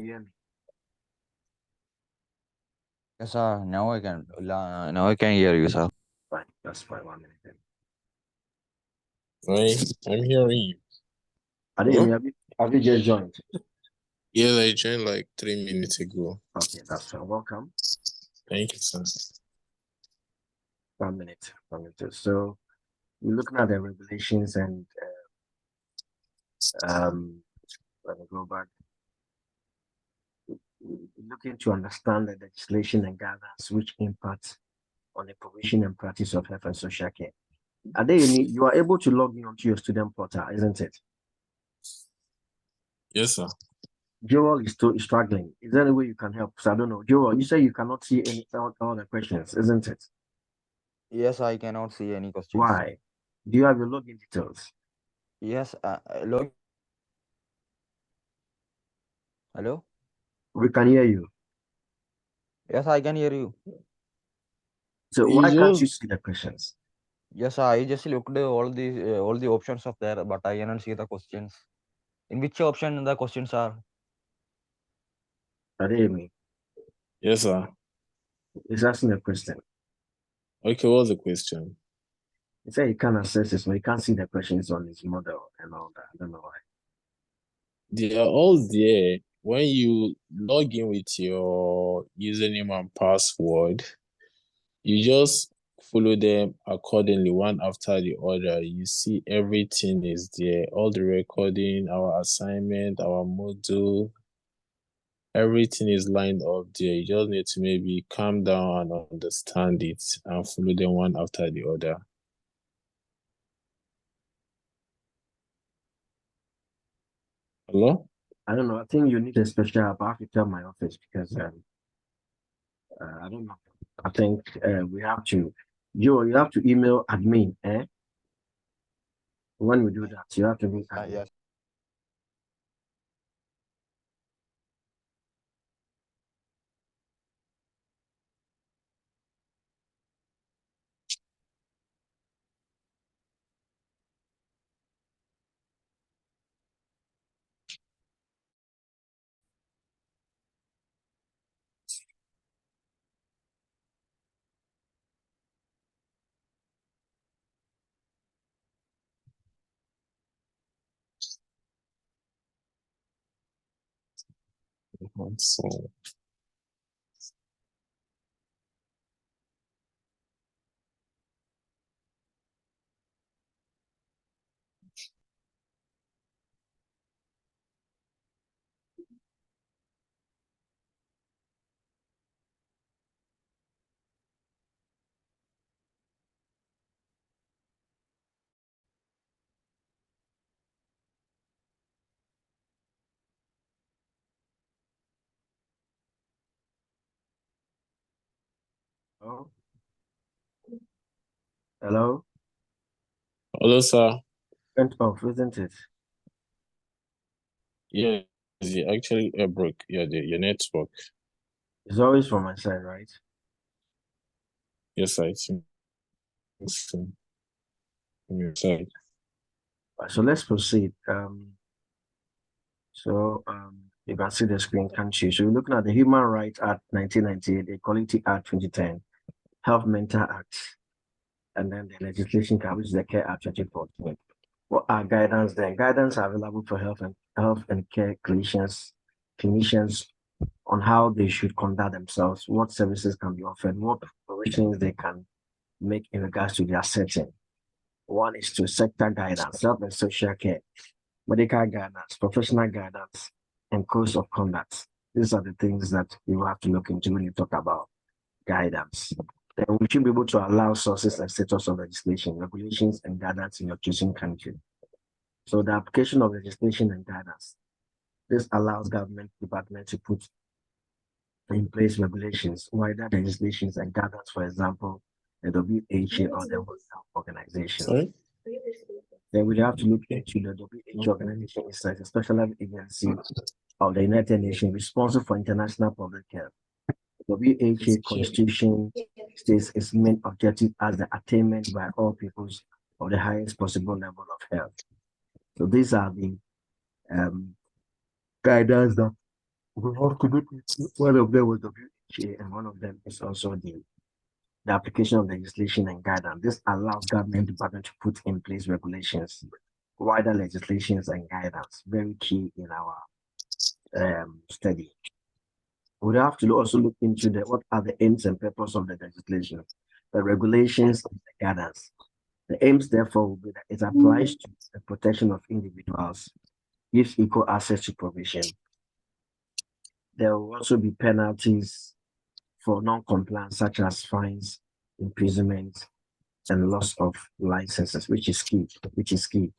hear me? Yes, sir. Now I can hear you, sir. Fine, that's fine. 1 minute. Then. I'm hearing you. I didn't hear me. Have you just joined? Yeah, I joined like 3 minutes ago. Okay, that's fine. Welcome. Thank you, sir. 1 minute. 1 minute. So we're looking at the regulations and let me go back. We're looking to understand the legislation and guidelines which impact on the provision and practice of health and social care. You are able to log in onto your student portal, isn't it? Yes, sir. Joel is struggling. Is there any way you can help? So I don't know. Joel, you say you cannot see all the questions, isn't it? Yes, I cannot see any questions. Why? Do you have your login details? Yes, Hello? We can hear you. Yes, I can hear you. So why can't you see the questions? Yes, I just looked all the options of there, but I cannot see the questions. In which option the questions are? Ademi, Yes, sir. he's asking a question. Okay, what's the question? He said he can't access this, but he can't see the questions on his model and all that. I don't know why. They are all there. When you log in with your username and password, you just follow them accordingly, one after the other. You see everything is there. All the recording, our assignment, our module, everything is lined up there. You just need to maybe calm down and understand it and follow them one after the other. Hello? I don't know. I think you need a special app. I have to tell my office because I don't know. I think we have to. You have to email admin. When we do that, you have to be admin. Yes. So, Oh. Hello? hello, sir. Went off, isn't it? Yeah, actually a break. Yeah, your network. It's always from my side, right? Yes, I think so. From your side. So let's proceed. You can see the screen, can't you? So we're looking at the Human Rights Act 1998, the Equality Act 2010, Health Mental Act, and then the legislation, which is the Care Act 2014. What are guidance then? Guidance are available for health and care clinicians on how they should conduct themselves, what services can be offered, what provisions they can make in regards to their setting. One is to sector guidance, health and social care, medical guidance, professional guidance, and codes of conduct. These are the things that you have to look into when you talk about guidance. Then we should be able to allow sources and status of legislation, regulations, and guidance in your choosing country. So the application of legislation and guidance. This allows government department to put in place regulations, wider legislations and guidance, for example, the WHO or the World Health Organization. Sorry? Then we have to look into the WHO organization itself, a specialized agency of the United Nations responsible for international public health. The WHO Constitution states its main objective as the attainment by all peoples of the highest possible level of health. So these are the guidance that We have to look at one of them was WHA, and one of them is also the application of legislation and guidance. This allows government department to put in place regulations, wider legislations and guidance. Very key in our study. We have to also look into what are the aims and purpose of the legislation, the regulations, and the guidance. The aims, therefore, will be that it applies to the protection of individuals, gives equal access to provision. There will also be penalties for non-compliance, such as fines, imprisonment, and loss of licenses, which is key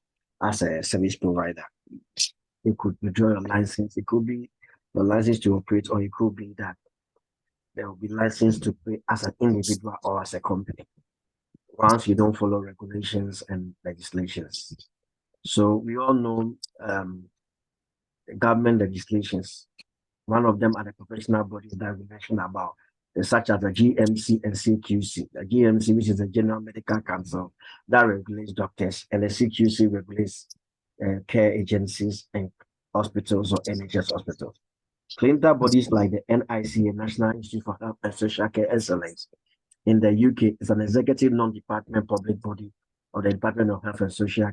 as a service provider. You could withdraw your license. It could be your license to operate, or it could be that there will be license to pay as an individual or as a company once you don't follow regulations and legislations. So we all know government legislations. One of them are the professional bodies that we mentioned about, such as the GMC and CQC. The GMC, which is the General Medical Council, that regulates doctors, and the CQC regulates care agencies and hospitals or NHS hospitals. Clinical bodies like the NICA, National Institute for Health and Social Care Excellence, in the UK is an executive non-department public body of the Department of Health and Social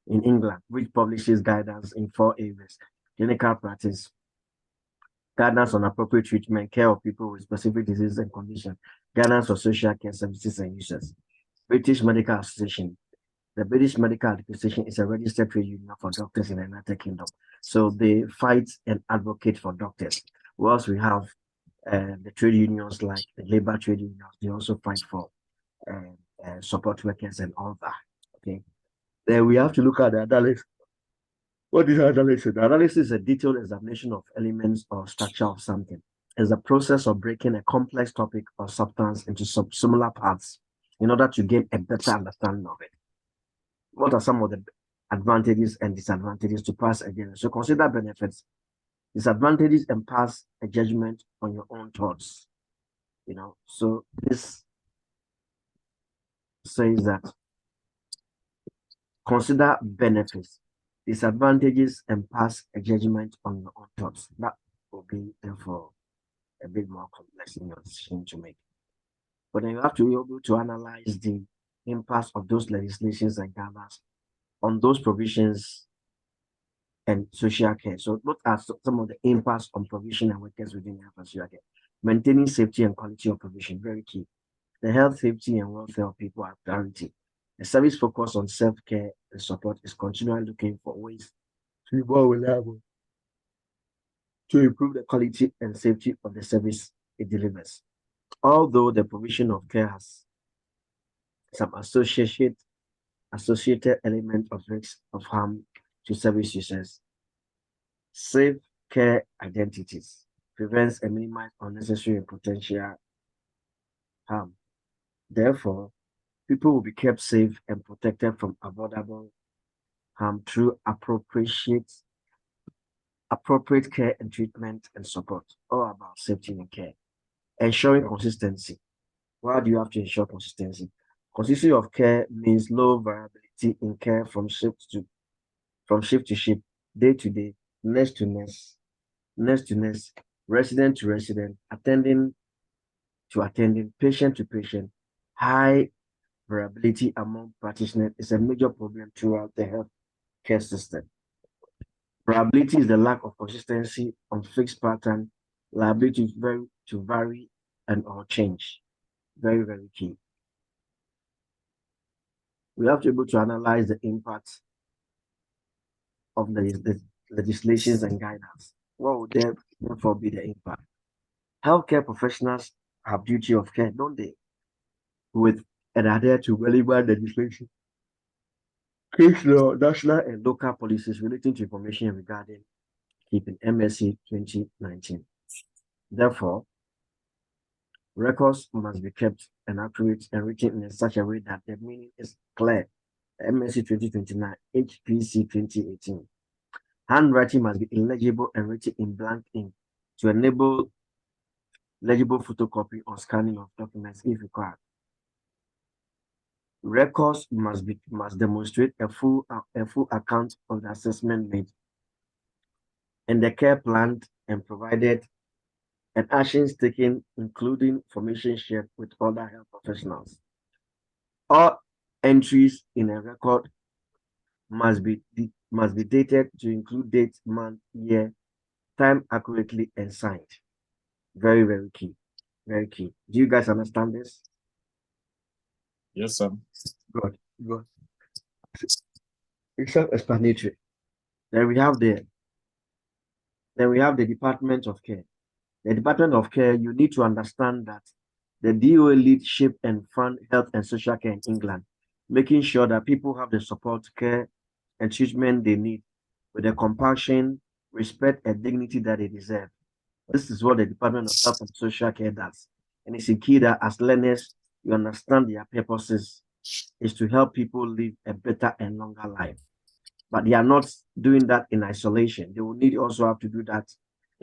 in England, which publishes guidance in 4 areas: clinical practice, guidance on appropriate treatment, care of people with specific diseases and conditions, guidance for social care services and users. British Medical Association. The British Medical Association is a registered trade union for doctors in the United Kingdom. So they fight and advocate for doctors. Whilst we have the trade unions like the labor trade unions, they also fight for support workers and all that. Okay. Then we have to look at the analysis. What is analysis? The analysis is a detailed examination of elements or structure of something. It's a process of breaking a complex topic or substance into similar parts in order to gain a better understanding of it. What are some of the advantages and disadvantages to pass a judgment? So consider benefits, disadvantages, and pass a judgment on your own thoughts. So this says that consider benefits, disadvantages, and pass a judgment on your own thoughts. That will be therefore a bit more complex in your decision to make. But then you have to be able to analyze the impact of those legislations and guidelines on those provisions and social care. So what are some of the impacts on provision and workers within health and social care? Maintaining safety and quality of provision, very key. The health, safety, and welfare of people are priority. The service focus on self-care and support is continually looking for ways to be more reliable, to improve the quality and safety of the service it delivers. Although the provision of care has some associated element of risk of harm to service users, safe care identities prevents and minimizes unnecessary and potential harm. Therefore, people will be kept safe and protected from avoidable harm through appropriate care and treatment and support. All about safety and care. Ensuring consistency. Why do you have to ensure consistency? Consistency of care means low variability in care from shift to shift, day to day, nurse to nurse, resident to resident, attending to attending, patient to patient. High variability among practitioners is a major problem throughout the health care system. Variability is the lack of consistency on fixed pattern, liability to vary and or change. Very, very key. We have to be able to analyze the impact of the legislations and guidance. What would therefore be the impact? Healthcare professionals have duty of care, don't they? With and adhere to relevant legislation, case law, national and local policies relating to information regarding keeping MSc 2019. Therefore, records must be kept and accurate and written in such a way that the meaning is clear. MSc 2029, HPC 2018. Handwriting must be illegible and written in blank ink to enable legible photocopy or scanning of documents if required. Records must demonstrate a full account of the assessment made and the care planned and provided, and actions taken, including information shared with other health professionals. All entries in a record must be dated to include date, month, year, time accurately and signed. Very, very key. Very key. Do you guys understand this? Yes, sir. Good. Good. It's self-explanatory. Then we have the Department of Care. The Department of Care, you need to understand that the DOA lead, shape, and fund health and social care in England, making sure that people have the support, care, and treatment they need with the compassion, respect, and dignity that they deserve. This is what the Department of Health and Social Care does. And it's key that as learners, you understand their purposes is to help people live a better and longer life. But they are not doing that in isolation. They will need also have to do that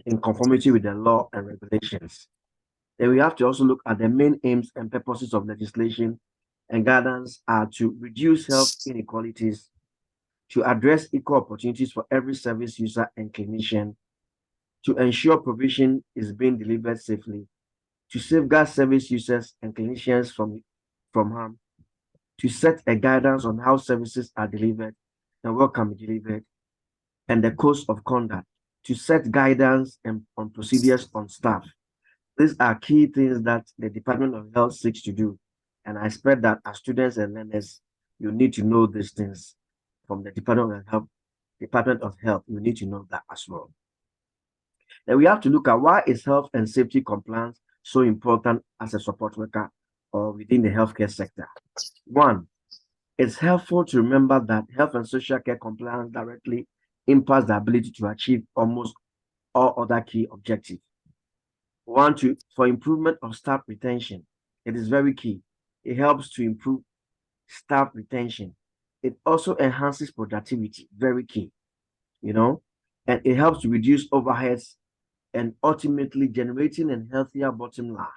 in conformity with the law and regulations. Then we have to also look at the main aims and purposes of legislation and guidance are to reduce health inequalities, to address equal opportunities for every service user and clinician, to ensure provision is being delivered safely, to safeguard service users and clinicians from harm, to set a guidance on how services are delivered and what can be delivered, and the codes of conduct, to set guidance and on procedures on staff. These are key things that the Department of Health seeks to do. And I expect that as students and learners, you need to know these things from the Department of Health. You need to know that as well. Then we have to look at why is health and safety compliance so important as a support worker or within the healthcare sector. One, it's helpful to remember that health and social care compliance directly impacts the ability to achieve almost all other key objectives. One, for improvement of staff retention, it is very key. It helps to improve staff retention. It also enhances productivity, very key, and it helps to reduce overheads and ultimately generating a healthier bottom line.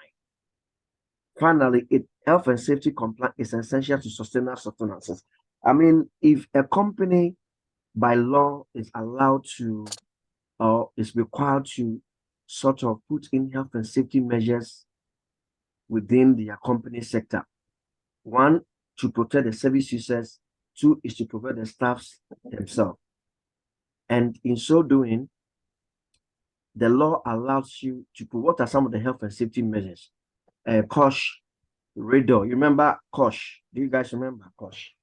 Finally, health and safety compliance is essential to sustainable sustenance. I mean, if a company by law is allowed to or is required to sort of put in health and safety measures within their company sector. One, to protect the service users. Two, is to protect the staffs themselves. And in so doing, the law allows you to put what are some of the health and safety measures? COSH, radar. You remember COSH? Do you guys remember COSH?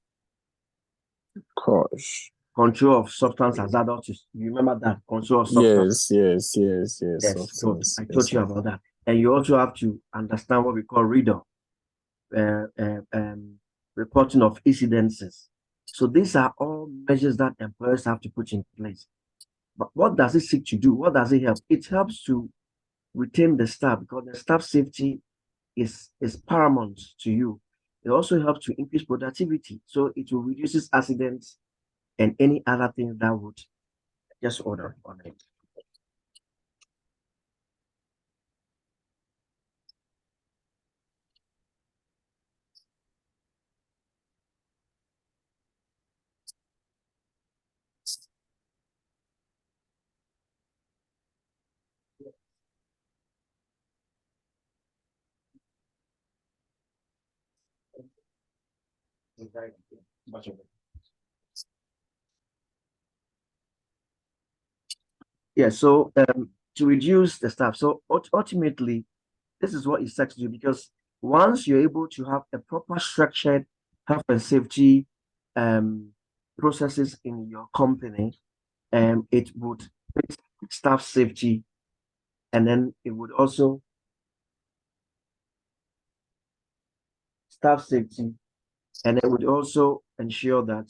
Gosh. Control of substance hazardous. You remember that? Control of substance. Yes. Yes, good. Substance. I Yes, taught you sir. about that. And you also have to understand what we call READER, reporting of incidences. So these are all measures that employers have to put in place. But what does it seek to do? What does it help? It helps to retain the staff because the staff safety is paramount to you. It also helps to increase productivity. So it will reduce accidents and any other things that would just order on it. Yeah, so to reduce the staff. So ultimately, this is what it seeks to do because once you're able to have a proper structured health and safety processes in your company, it would make staff safety, and then it would also staff safety, and it would also ensure that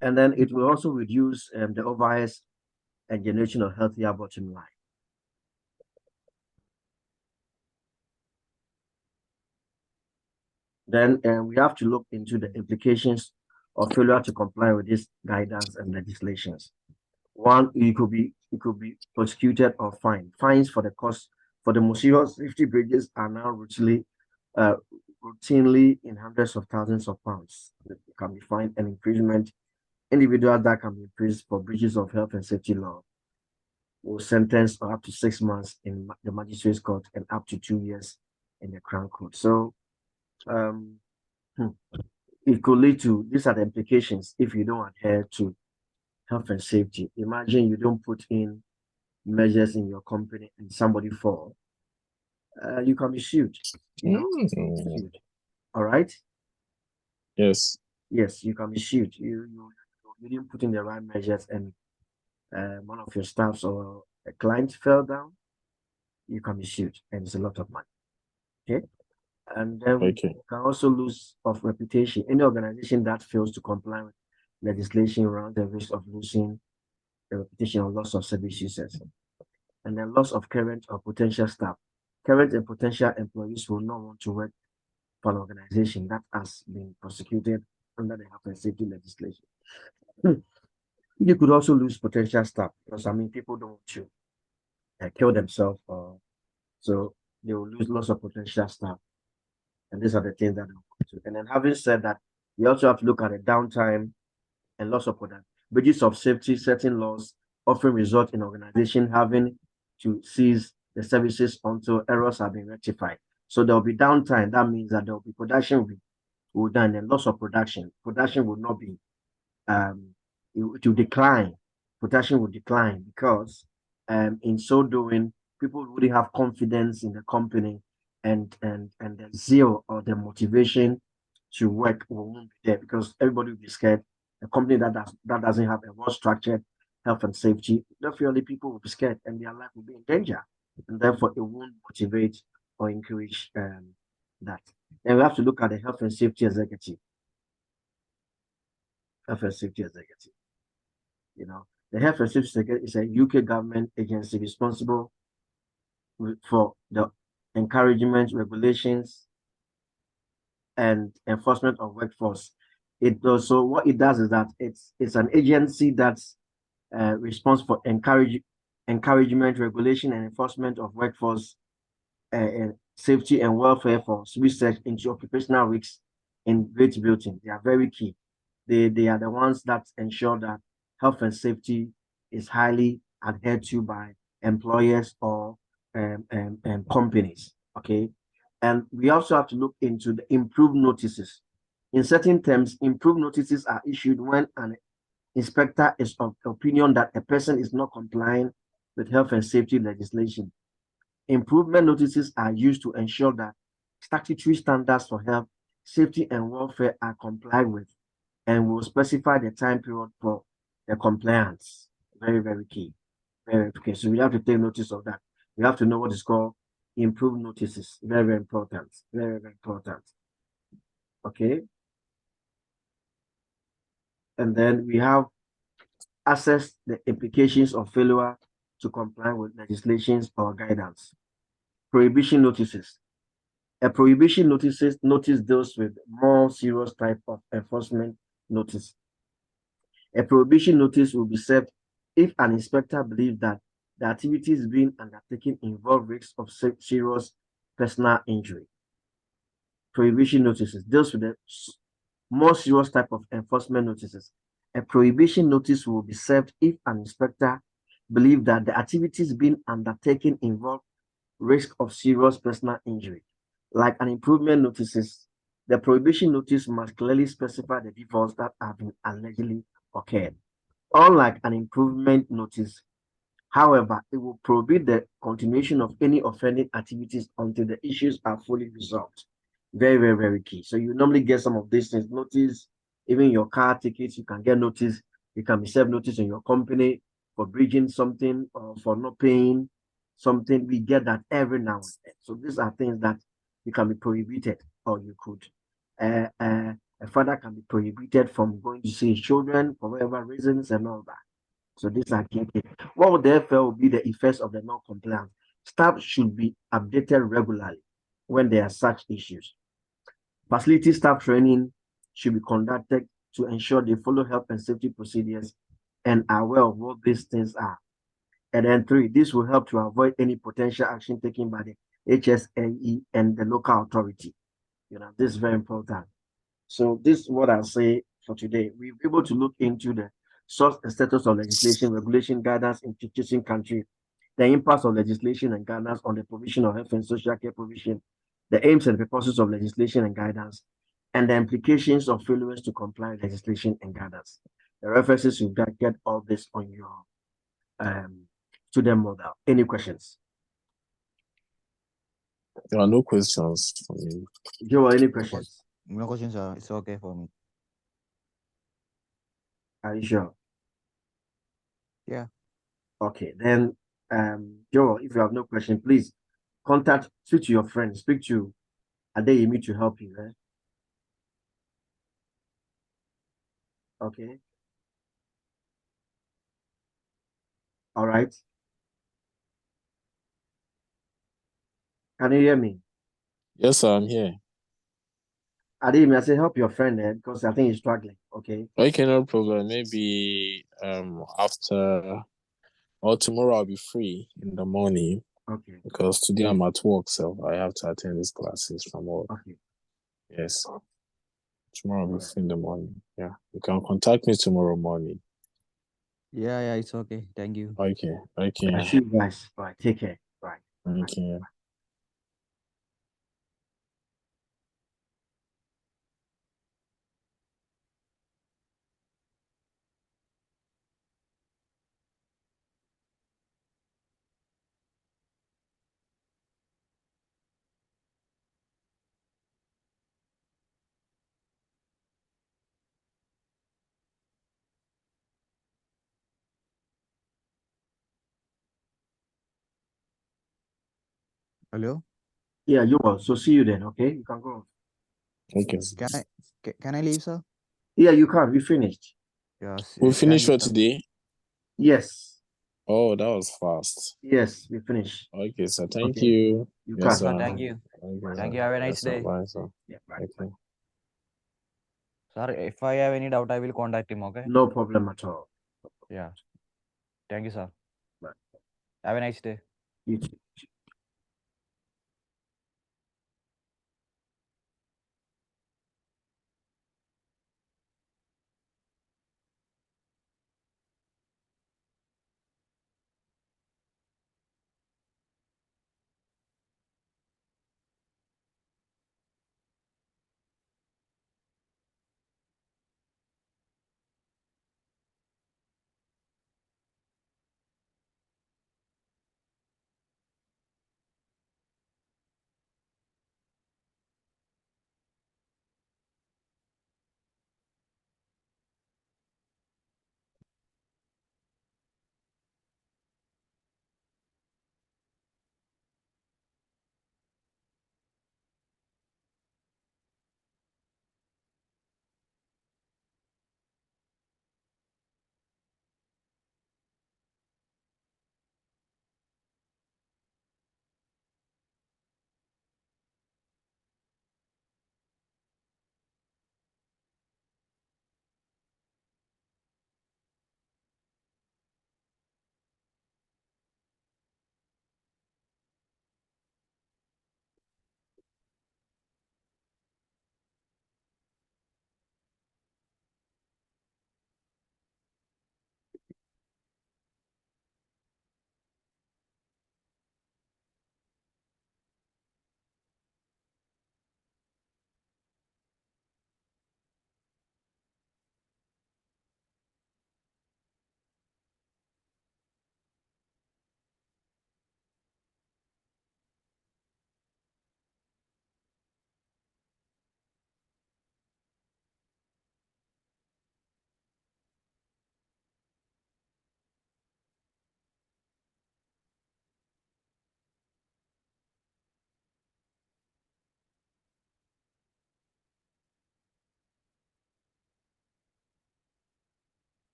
and then it will also reduce the overheads and generation of healthier bottom line. Then we have to look into the implications of failure to comply with this guidance and legislations. One, you could be prosecuted or fined. Fines for the cost for the most serious safety breaches are now routinely in hundreds of thousands of pounds. It can be fined, and imprisonment. Individuals that can be imprisoned for breaches of health and safety law will sentence up to 6 months in the magistrate's court and up to 2 years in the Crown Court. So it could lead to, these are the implications if you don't adhere to health and safety. Imagine you don't put in measures in your company and somebody fall. You can be sued. All right. Yes. Yes, you can be sued. You didn't put in the right measures, and one of your staffs or a client fell down. You can be sued, and it's a lot of money. Okay. And then you can also lose of reputation. Any organization that fails to comply with legislation runs the risk of losing the reputation or loss of service users. And then loss of current or potential staff. Current and potential employees will not want to work for an organization that has been prosecuted under the health and safety legislation. You could also lose potential staff because, I mean, people don't want to kill themselves, so they will lose lots of potential staff. And these are the things that they'll go to. And then, having said that, we also have to look at the downtime and loss of product. Breaches of safety, certain laws often result in organization having to cease the services until errors have been rectified. So there will be downtime. That means that there will be production will done, and loss of production. Production will not be it will decline. Production will decline because in so doing, people wouldn't have confidence in the company, and the zeal or the motivation to work won't be there because everybody will be scared. A company that doesn't have a well-structured health and safety, definitely people will be scared and their life will be in danger, and therefore it won't motivate or encourage that. And we have to look at the health and safety executive. Health and safety executive. You know, the health and safety executive is a UK government agency responsible for the encouragement, regulations, and enforcement of workforce. It also, what it does is that it's an agency that's responsible for encouragement, regulation, and enforcement of workforce and safety and welfare for research into occupational risks in Great Britain. They are very key. They are the ones that ensure that health and safety is highly adhered to by employers or companies. Okay. And we also have to look into the improved notices. In certain terms, improved notices are issued when an inspector is of opinion that a person is not complying with health and safety legislation. Improvement notices are used to ensure that statutory standards for health, safety, and welfare are complied with, and will specify the time period for the compliance. Very, very key. Very okay. So we have to take notice of that. We have to know what is called improved notices. Very, very important. Very, very important. Okay. And then we have assess the implications of failure to comply with legislations or guidance. Prohibition notices. A prohibition notice deals with more serious type of enforcement notice. A prohibition notice will be served if an inspector believes that the activities being undertaken involve risks of serious personal injury. Prohibition notices deals with the more serious type of enforcement notices. A prohibition notice will be served if an inspector believes that the activities being undertaken involve risk of serious personal injury. Like an improvement notices, the prohibition notice must clearly specify the defaults that have been allegedly occurred. Unlike an improvement notice, however, it will prohibit the continuation of any offending activities until the issues are fully resolved. Very, very, very key. So you normally get some of these things. Notice, even your car tickets, you can get notice. You can be served notice in your company for breaching something or for not paying something. We get that every now and then. So these are things that you can be prohibited, or you could. A father can be prohibited from going to see his children for whatever reasons and all that. So these are key things. What would therefore be the effects of the non-compliance? Staff should be updated regularly when there are such issues. Facility staff training should be conducted to ensure they follow health and safety procedures and are aware of what these things are. And then 3, this will help to avoid any potential action taken by the HSAE and the local authority. This is very important. So this is what I'll say for today. We'll be able to look into the source and status of legislation, regulation, guidance in teaching country, the impact of legislation and guidance on the provision of health and social care provision, the aims and purposes of legislation and guidance, and the implications of failures to comply with legislation and guidance. The references you get all this on your student model. Any questions? There are no questions for me. Joe, any questions? No questions, sir. It's okay for me. Are you sure? Yeah. Okay, then Joe, if you have no question, please speak to your friend, speak to Adeyemi to help you. Okay. All right. Can you hear me? Yes, sir, I'm here. Adeyemi, I say help your friend because I think he's struggling. Okay. Okay, no problem. Maybe after or tomorrow I'll be free in the morning. Okay. Because today I'm at work, so I have to attend these classes from work. Okay. Yes. Tomorrow I'll be free in the morning. Yeah. You can contact me tomorrow morning. Yeah, it's okay. Thank you. Okay. I see you guys. All right. Take care. Bye. Okay. Hello. Yeah, you will. So see you then. Okay. You can go. Okay. Can I leave, sir? Yeah, you can. We finished. Yes. We Thank finished you, for sir. today. Yes. Oh, that was fast. Yes, we finished. Okay, so thank Okay. you. You Yes, can. sir. Thank you. Okay, Thank sir. you. Have a nice Yes, sir. day. Bye, sir. Yeah, bye. Okay. Sir, if I have any doubt, I will contact him. Okay. No problem at all. Yeah. Thank you, sir. Bye. Have a nice day. You too.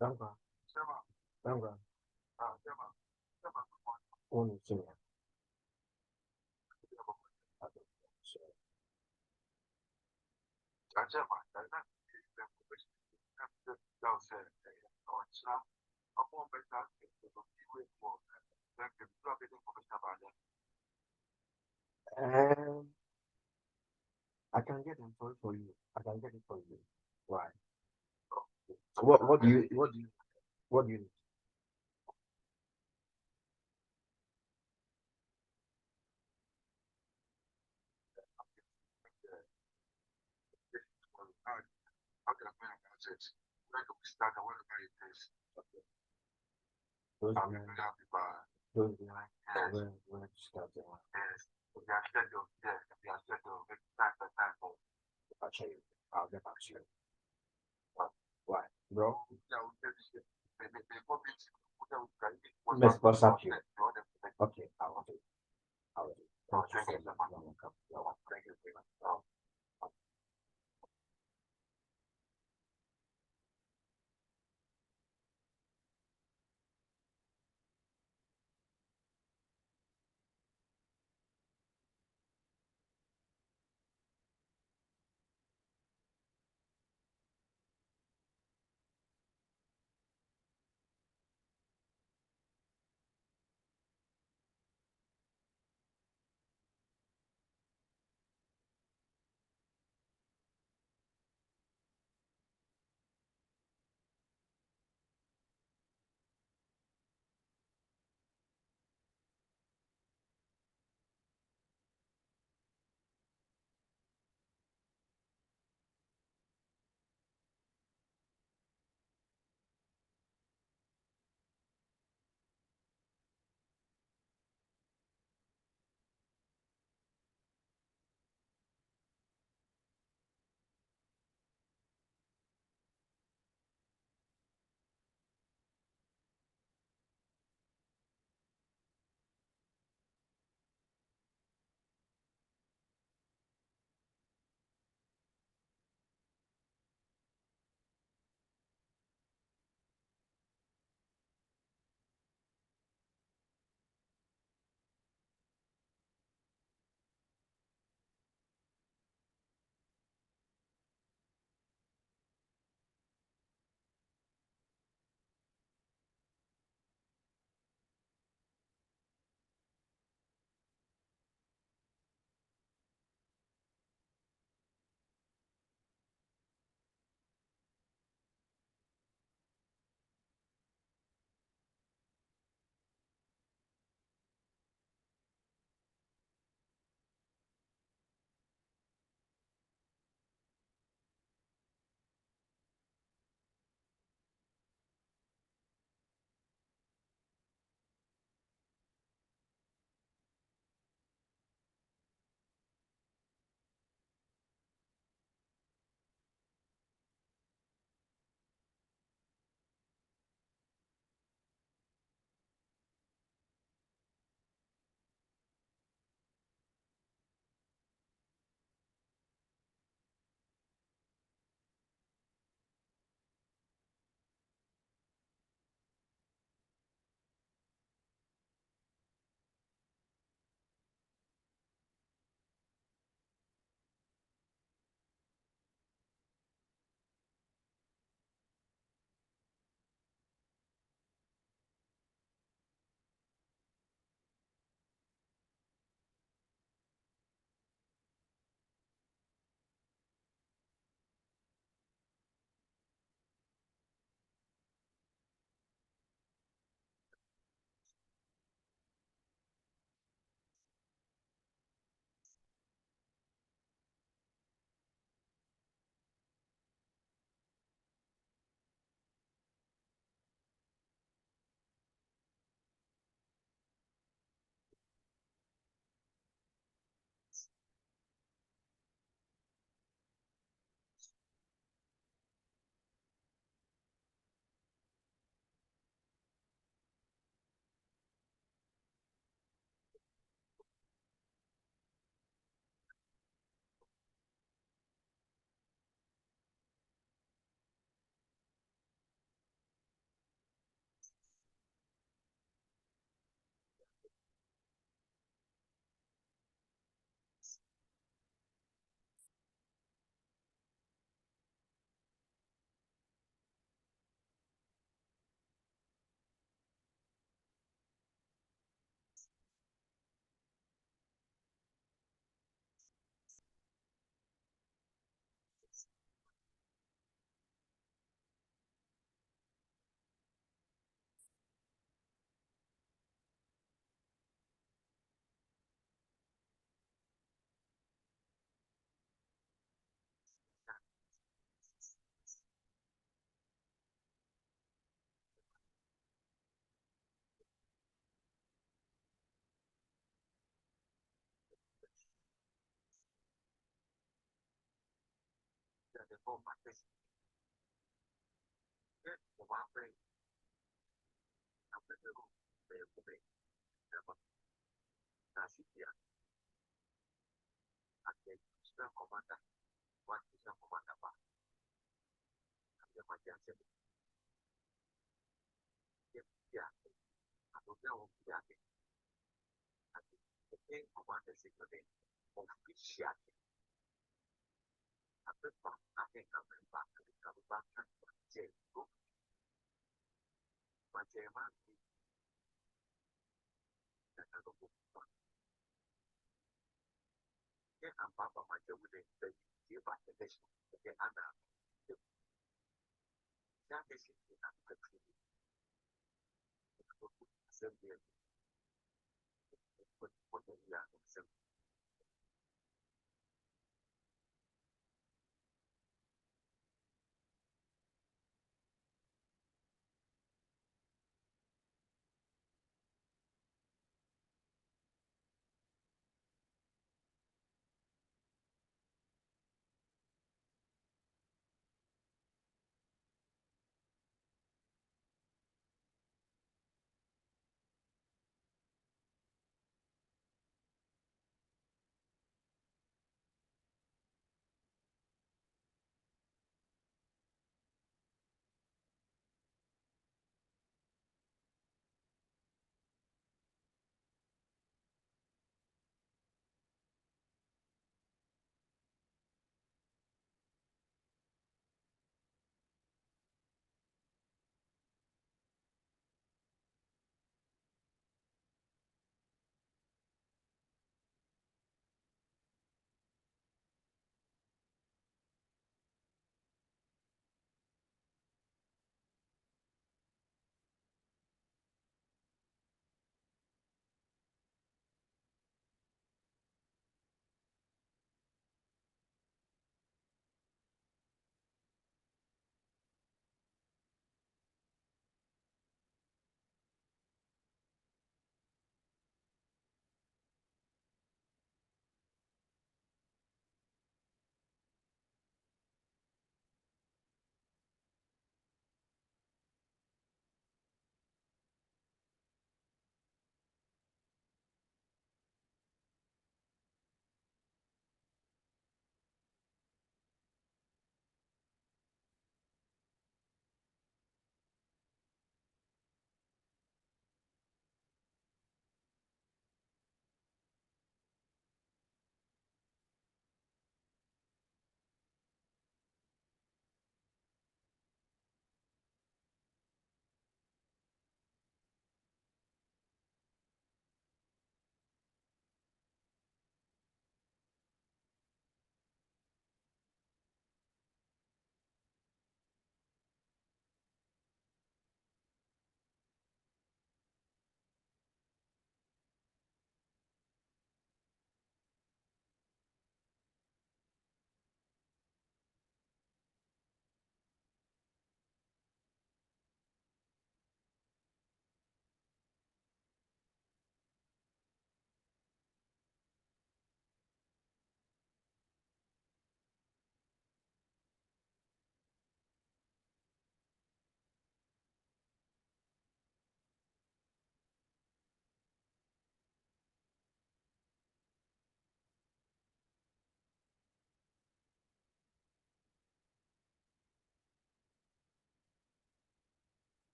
I can get them for you. I can get it for you. Why? What do you need? Those when to start the one. I'll show you. I'll get back to you. Why, bro? Miss, what's up here? Okay, I will do. I will do. Thank you so much. You're welcome. You're welcome. Thank you very much.